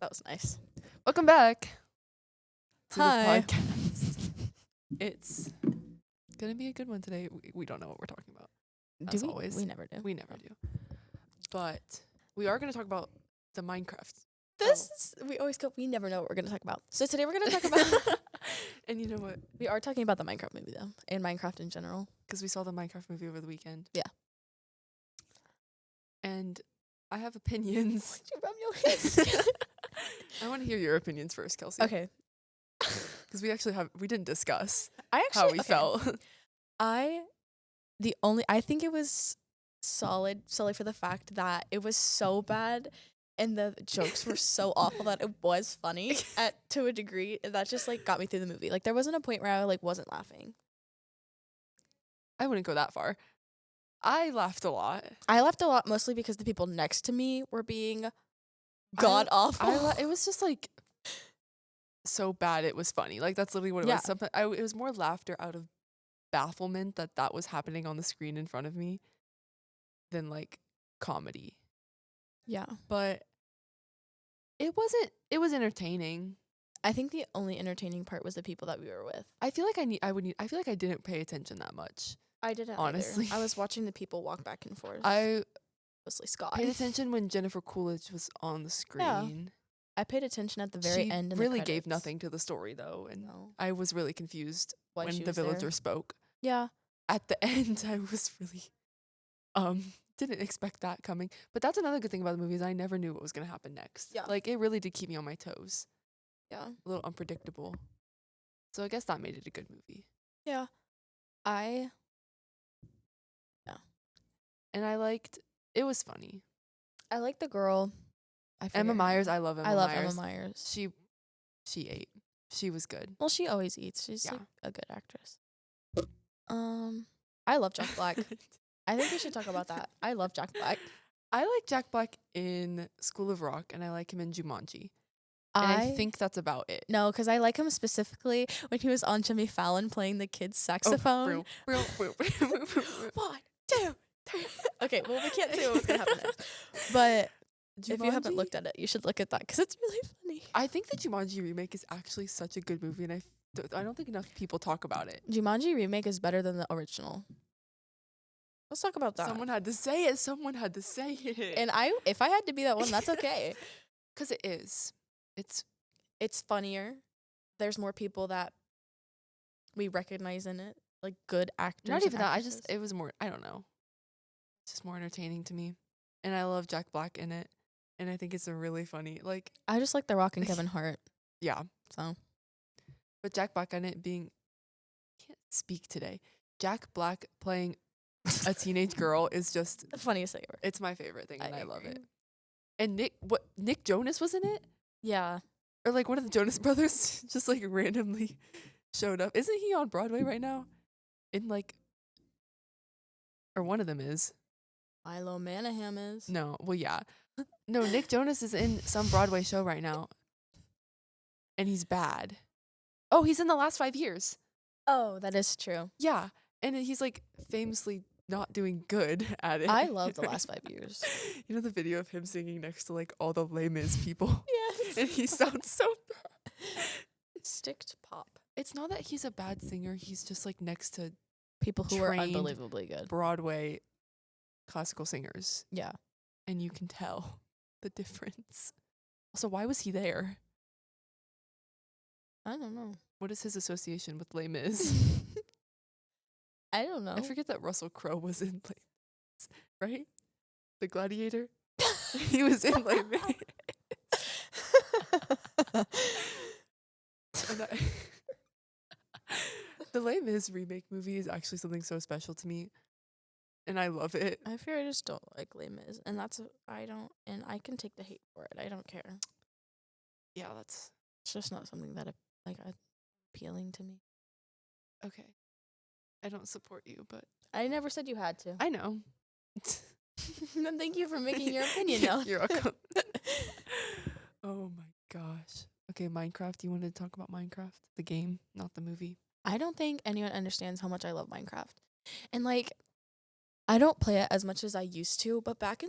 That was nice. Welcome back to Hi. the podcast. It's gonna be a good one today. We don't know what we're talking about. As always. We never do. We never do. But we are gonna talk about the Minecraft. We always go, we never know what we're going to talk about. So today we're going to talk about, And you know what? we are talking about the Minecraft movie though, and Minecraft in general. Because we saw the Minecraft movie over the weekend. Yeah. And I have opinions. Why'd you rub your hands? I want to hear your opinions first, Kelsie. Okay. Because we didn't discuss I actually, how we felt. I think it was solid for the fact that it was so bad and the jokes were so awful that it was funny to a degree. That just got me through the movie. There wasn't a point where I wasn't laughing. I wouldn't go that far. I laughed a lot. I laughed a lot mostly because the people next to me were being god awful. It was just so bad it was funny. That's literally what it was. It was more laughter out of bafflement that was happening on the screen in front of me than comedy. Yeah. But it was entertaining. I think the only entertaining part was the people that we were with. I feel like I didn't pay attention that much. I didn't honestly. either. I was watching the people walk back and forth. Mostly Scott. Paid attention when Jennifer Coolidge was on the screen. Yeah. I paid attention at the very end. She really gave nothing to the story though, and I was really confused when the villager spoke. Yeah. At the end, I was really didn't expect that coming. But that's another good thing about the movie is I never knew what was gonna happen next. Yeah. It really did keep me on my toes. Yeah. A little unpredictable. So I guess that made it a good movie. Yeah. And it was funny. I like the girl. Emma Myers, I love Emma Myers. I love Emma Myers. She ate. She was good. Well, she always eats. She's a good actress. I love Jack Black. I think we should talk about that. I love Jack Black. I like Jack Black in School of Rock, and I like him in Jumanji. And I think that's about it. No, because I like him specifically when he was on Jimmy Fallon playing the kid's saxophone. 1, 2, 3. Okay, well, we can't say what's going to happen next. But Jumanji? If you haven't looked at it, you should look at that because it's really funny. I think the Jumanji remake is actually such a good movie, and I don't think enough people talk about it. Jumanji remake is better than the original. Let's talk about that. Someone had to say it. And if I had to be that one, that's okay. Because it is. It's funnier. There's more people that we recognize in it, good actors. Not even that. It was more, I don't know. It's just more entertaining to me. And I love Jack Black in it. And I think it's a really funny, I just like The Rock and Kevin Hart. Yeah. So. But Jack Black in it being, I can't speak today. Jack Black playing a teenage girl is just the funniest thing ever. It's my favorite thing, and I love it. And Nick Jonas was in it? Yeah. Or one of the Jonas Brothers just randomly showed up. Isn't he on Broadway right now? Or one of them is. Milo Manningham is. No, well, yeah. No, Nick Jonas is in some Broadway show right now. And he's bad. Oh, he's in The Last 5 Years. Oh, that is true. Yeah. And he's famously not doing good at it. I love The Last 5 Years. You know the video of him singing next to all the Les Mis people? Yes. And he sounds so bad. Stick to pop. It's not that he's a bad singer. He's just next to people who are unbelievably good. Broadway classical singers. Yeah. And you can tell the difference. Also, why was he there? I don't know. What is his association with Les Mis? I don't know. I forget that Russell Crowe was in Les Mis, right? The Gladiator? He was in Les Mis. The Les Mis remake movie is actually something so special to me. And I love it. I fear I just don't like Les Mis. And I can take the hate for it. I don't care. Yeah, it's just not something that appealing to me. Okay. I don't support you, but I never said you had to. I know. Then thank you for making your opinion known. You're welcome. Oh my gosh. Okay, Minecraft. You wanted to talk about Minecraft? The game, not the movie. I don't think anyone understands how much I love Minecraft. And I don't play it as much as I used to, but back in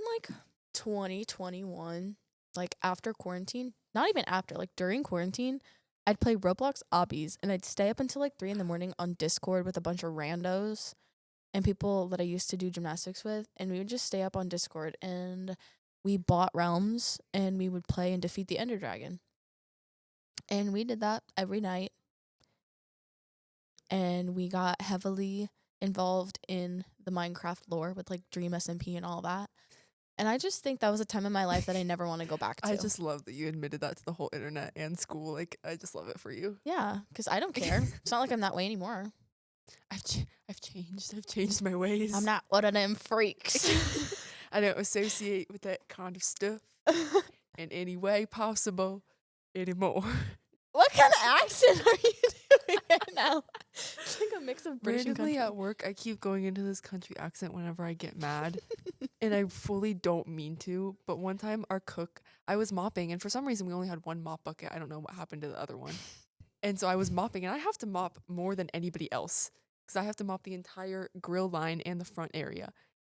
2021, like after quarantine, not even after, like during quarantine, I'd play Roblox obbies and I'd stay up until like 3 in the morning on Discord with a bunch of randos and people that I used to do gymnastics with, and we would just stay up on Discord and we bought realms and we would play and defeat the Ender Dragon. And we did that every night. And we got heavily involved in the Minecraft lore with like Dream SMP and all that. And I just think that was a time in my life that I never want to go back to. I just love that you admitted that to the whole internet and school. Like, I just love it for you. Yeah, because I don't care. It's not like I'm that way anymore. I've changed. I've changed my ways. I'm not one of them freaks. I don't associate with that kind of stuff in any way possible anymore. What kind of accent are you doing right now? It's like a mix of British and Randomly country. at work, I keep going into this country accent whenever I get mad. And I fully don't mean to. But one time our cook, I was mopping, and for some reason we only had one mop bucket. I don't know what happened to the other one. And so I was mopping, and I have to mop more than anybody else because I have to mop the entire grill line and the front area.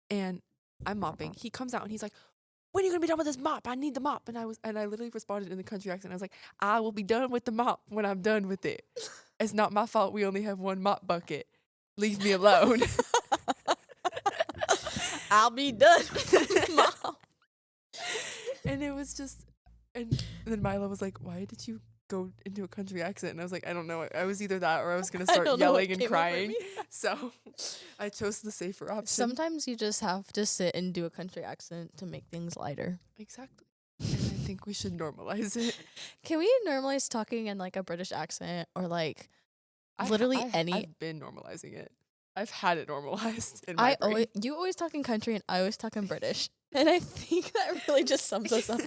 And I'm mopping. He comes out and he's like, "When are you gonna be done with this mop? I need the mop." And I literally responded in the country accent. I was like, "I will be done with the mop when I'm done with it. It's not my fault we only have one mop bucket. Leave me alone." I'll be done with the mop. And it was just, and then Mila was like, "Why did you go into a country accent?" And I was like, "I don't know. I was either that or I was gonna start yelling and crying." So I chose the safer option. Sometimes you just have to sit and do a country accent to make things lighter. Exactly. And I think we should normalize it. Can we normalize talking in like a British accent or like literally any? I've been normalizing it. I've had it normalized in my brain. You always talk in country and I always talk in British. And I think that really just sums us up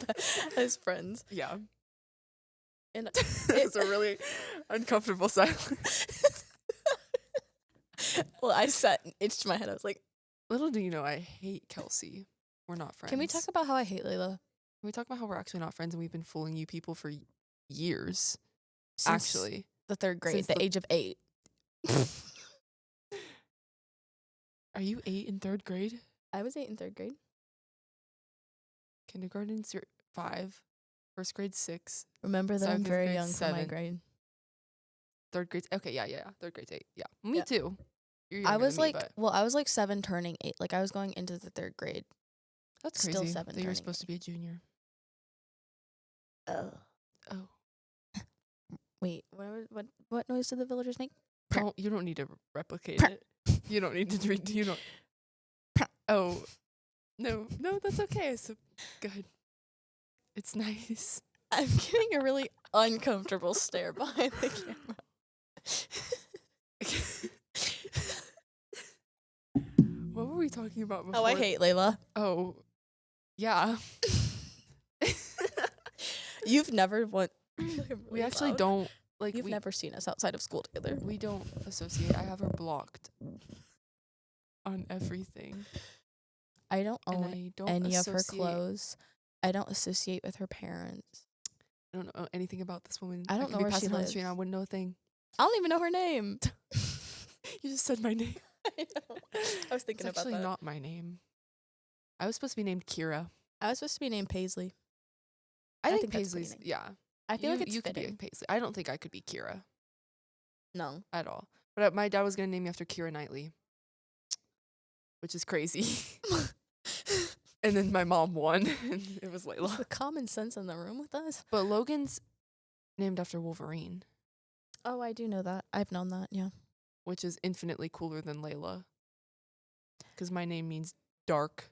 as friends. Yeah. And it's a really uncomfortable silence. Well, I sat and itched my head. I was like, little do you know, I hate Kelsie. We're not friends. Can we talk about how I hate Layla? Can we talk about how we're actually not friends and we've been fooling you people for years? Since actually. The 3rd grade, the age of 8. Are you 8 in 3rd grade? I was 8 in 3rd grade. Kindergarten's 5. 1st grade 6. Remember that I'm very young 7. for my grade. 3rd grade. Okay, yeah. 3rd grade's 8. Yeah, me too. You're I younger was than me, like, but I was like 7 turning 8. Like I was going into the 3rd grade. that's still crazy. 7 That you're turning supposed to be a junior. Oh. Wait, what noise did the villagers make? You don't need to replicate it. You don't need to read. You don't. Oh, no, that's okay. So good. It's nice. I'm getting a really uncomfortable stare behind the camera. What were we talking about before? Oh, I hate Layla. Oh, yeah. You've never We actually don't like. You've never seen us outside of school together. We don't associate. I have her blocked on everything. I don't own I don't any of her clothes. I don't associate with her parents. I don't know anything about this woman. I don't know where she lives. And I wouldn't know a thing. I don't even know her name. You just said my name. I know. I was thinking it's about that. actually not my name. I was supposed to be named Kira. I was supposed to be named Paisley. I think Paisley's, yeah. I feel like it's you fitting. could be Paisley. I don't think I could be Kira. No. At all. But my dad was going to name me after Keira Knightley, which is crazy. And then my mom won, and it was Layla. The common sense in the room with us. But Logan's named after Wolverine. Oh, I do know that. I've known that, yeah. Which is infinitely cooler than Layla. Because my name means dark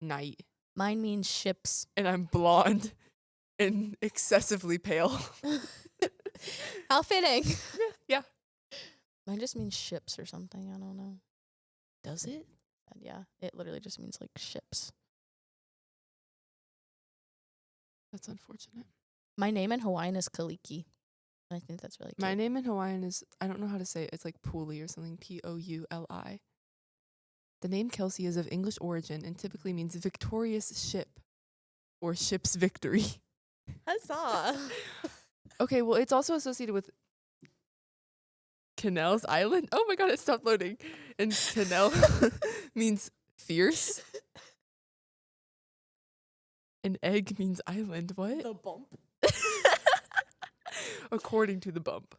night. Mine means ships. And I'm blonde and excessively pale. How fitting. Yeah. Mine just means ships or something. I don't know. Does it? Yeah, it literally just means like ships. That's unfortunate. My name in Hawaiian is Kaliki. I think that's really cute. My name in Hawaiian is, I don't know how to say it. It's like Pouli or something. Pouli. The name Kelsie is of English origin and typically means victorious ship or ship's victory. Huzzah. Okay, well, it's also associated with Canals Island. Oh my god, it stopped loading. And Canal means fierce. An egg means island. What? The bump. According to the bump.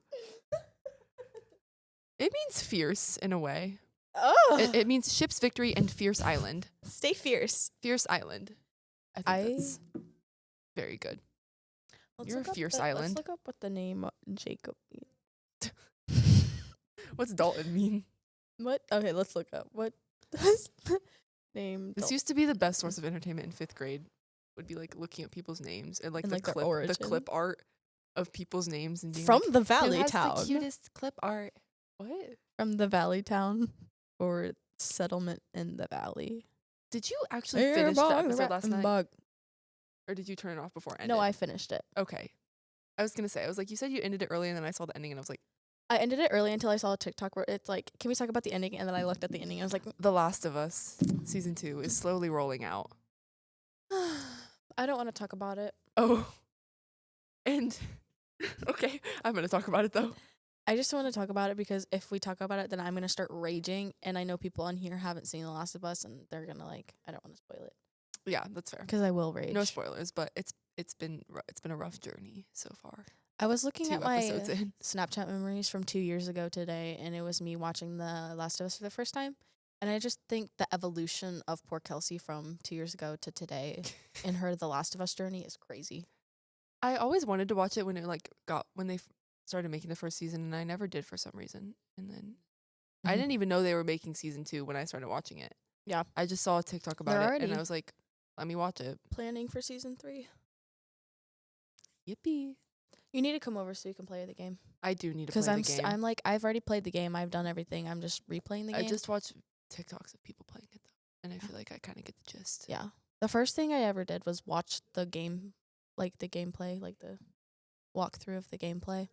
It means fierce in a way. Oh. It means ship's victory and fierce island. Stay fierce. Fierce island. I think that's very good. You're a fierce island. Let's look up what the name Jacob means. What's Dalton mean? What? Okay, let's look up. What does the name This used to be the best source of entertainment in 5th grade. Would be like looking at people's names and like And, the like, their clip origin. the clip art of people's names and being from like, the who Valley has Town. the cutest clip art. What? From the Valley Town or settlement in the valley. Did you actually finish the episode last night? Bug. Or did you turn it off before it ended? No, I finished it. Okay. I was gonna say, I was like, you said you ended it early and then I saw the ending and I was like, I ended it early until I saw a TikTok where it's like, can we talk about the ending? And then I looked at the ending and I was like, The Last of Us season 2 is slowly rolling out. I don't want to talk about it. Oh. And okay, I'm gonna talk about it though. I just want to talk about it because if we talk about it, then I'm going to start raging. And I know people on here haven't seen The Last of Us and they're going to I don't want to spoil it. Yeah, that's fair. Because I will rage. No spoilers, but it's been a rough journey so far. I was looking 2 at my episodes in. Snapchat memories from 2 years ago today, and it was me watching The Last of Us for the first time. And I just think the evolution of poor Kelsie from 2 years ago to today in her The Last of Us journey is crazy. I always wanted to watch it when it when they started making the first season, and I never did for some reason. And then I didn't even know they were making season 2 when I started watching it. Yeah. I just saw a TikTok about it, and I was like, let me watch it. Planning for season 3. Yippee. You need to come over so you can play the game. I do need to play the game. I'm like, I've already played the game. I've done everything. I'm just replaying the game. I just watch TikToks of people playing it, though, and I feel like I kind of get the gist. Yeah. The first thing I ever did was watch the game, like the gameplay, like the walkthrough of the gameplay.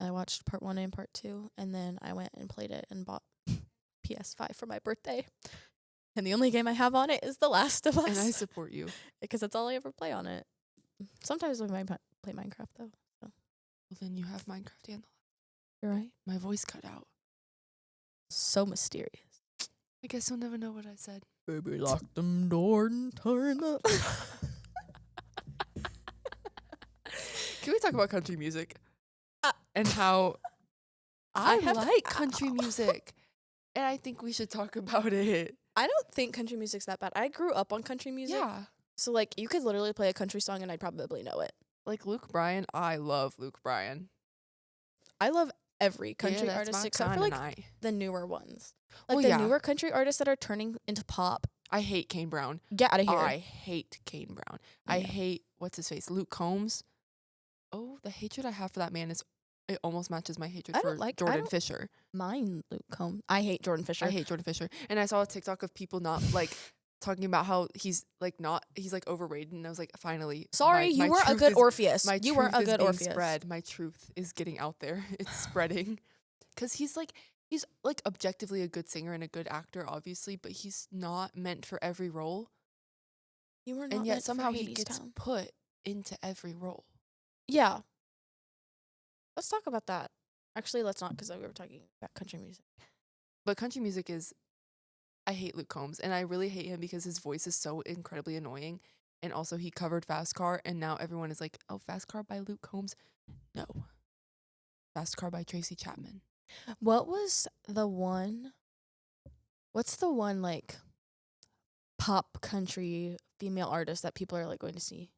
I watched part 1 and part 2, and then I went and played it and bought PS5 for my birthday. And the only game I have on it is The Last of Us. And I support you. Because that's all I ever play on it. Sometimes we might play Minecraft, though. So. Well, then you have Minecraft and You're right. my voice cut out. So mysterious. I guess you'll never know what I said. Baby, lock them doors and turn up. Can we talk about country music? And how I like country music. And I think we should talk about it. I don't think country music's that bad. I grew up on country music. Yeah. So, like, you could literally play a country song and I'd probably know it. Like Luke Bryan, I love Luke Bryan. I love every country artist except for, like, the newer ones. Like, newer country artists that are turning into pop. I hate Kane Brown. Get out of here. I hate Kane Brown. Yeah. I hate, what's his face? Luke Combs. Oh, the hatred I have for that man it almost matches my hatred for Jordan Fisher. Mind Luke Combs. I hate Jordan Fisher. I hate Jordan Fisher. And I saw a TikTok of people not, like, talking about how he's like overrated, and I was like, finally. Sorry, you weren't a good Orpheus. You weren't a good Orpheus. My truth is getting out there. It's spreading. Because he's objectively a good singer and a good actor, obviously, but he's not meant for every role. You were not, and yet somehow he gets put into every role. Yeah. Let's talk about that. Actually, let's not, because we were talking about country music. But country music is, I hate Luke Combs, and I really hate him because his voice is so incredibly annoying. And also, he covered Fast Car, and now everyone is like, oh, Fast Car by Luke Combs? No. Fast Car by Tracy Chapman. What's the one, like, pop country female artist that people are, like, going to see?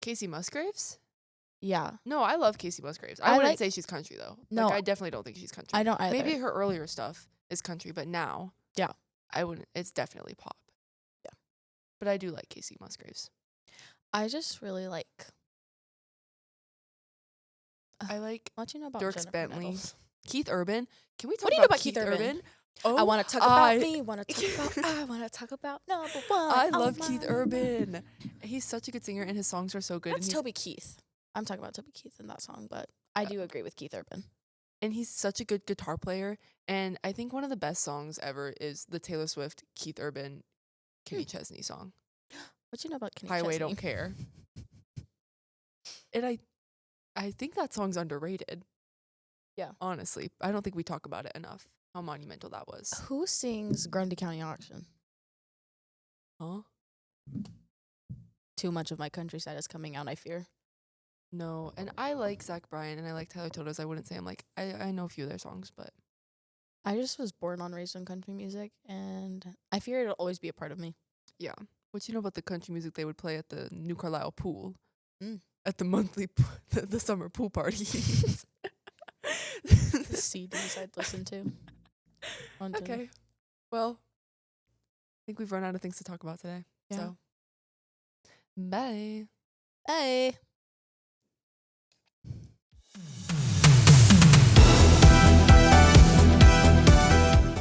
Casey Musgraves? Yeah. No, I love Casey Musgraves. I wouldn't say she's country, though. No. Like, I definitely don't think she's country. I don't either. Maybe her earlier stuff is country, but now. Yeah. I wouldn't. It's definitely pop. Yeah. But I do like Casey Musgraves. I just really like. I like what you know about Dierks Bentley. Nettles? Keith Urban. Can we talk what do you know about Keith Urban? Oh, I want to talk about me. I want to talk about number one. I love Keith Urban. He's such a good singer, and his songs are so good. That's Toby Keith. I'm talking about Toby Keith in that song, but I do agree with Keith Urban. And he's such a good guitar player. And I think one of the best songs ever is the Taylor Swift, Keith Urban, Kenny Chesney song. What you know about Kenny Highway Chesney? Don't Care. And I think that song's underrated. Yeah. Honestly. I don't think we talk about it enough, how monumental that was. Who sings Grundy County Auction? Huh? too much of my countryside is coming out, I fear. No, and I like Zach Bryan and I like Tyler Totos. I wouldn't say I'm like I know a few of their songs, but I just was born and raised on country music, and I fear it'll always be a part of me. yeah. What you know about the country music they would play at the New Carlisle pool? Mm. At the monthly the summer pool parties. The CDs I'd listen to. Okay. Well, I think we've run out of things to talk about today. Yeah. So, bye. Bye.